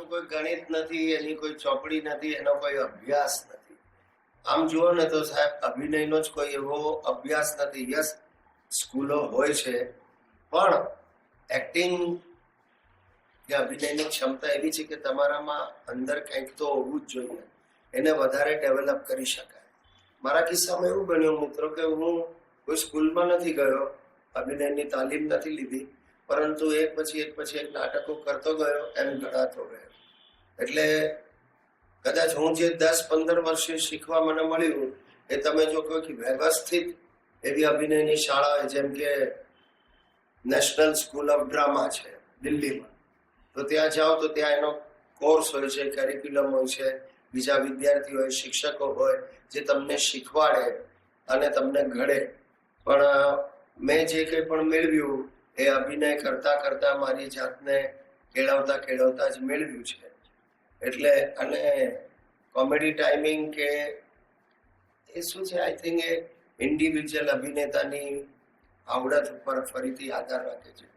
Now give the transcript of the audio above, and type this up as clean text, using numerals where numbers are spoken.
કોઈ ગણિત નથી, એની કોઈ ચોપડી નથી, એનો કોઈ અભ્યાસ નથી. આમ જુઓ ને તો સાહેબ, અભિનયનો જ કોઈ એવો અભ્યાસ નથી. યસ, સ્કૂલો હોય છે, પણ એક્ટિંગ કે અભિનયની ક્ષમતા એવી છે કે તમારામાં અંદર કંઈક તો હોવું જ જોઈએ, એને વધારે ડેવલપ કરી શકાય. મારા કિસ્સામાં એવું બન્યું મિત્રો કે હું કોઈ સ્કૂલમાં નથી ગયો, અભિનયની તાલીમ નથી લીધી, પરંતુ એક પછી એક નાટકો કરતો ગયો, એમ ઘડાતો ગયો. એટલે કદાચ હું જે 10-15 વર્ષે શીખવા મને મળ્યું, એ તમે જો કોઈ વ્યવસ્થિત એવી અભિનયની શાળા જેમ કે નેશનલ સ્કૂલ ઓફ ડ્રામા છે દિલ્હીમાં, તો ત્યાં જાઓ તો ત્યાં એનો કોર્સ હોય છે, કેરિક્યુલમ હોય છે, બીજા વિદ્યાર્થીઓ હોય, શિક્ષકો હોય જે તમને શીખવાડે અને તમને ઘડે. પણ મેં જે કંઈ પણ મેળવ્યું એ અભિનય કરતા કરતા મારી જાતને કેળવતા જ મેળવ્યું છે. એટલે અને કોમેડી ટાઈમિંગ કે એ શું છે, આઈ થિંક એ ઇન્ડિવિજ્યુઅલ અભિનેતાની આવડત ઉપર ફરીથી આધાર રાખે છે.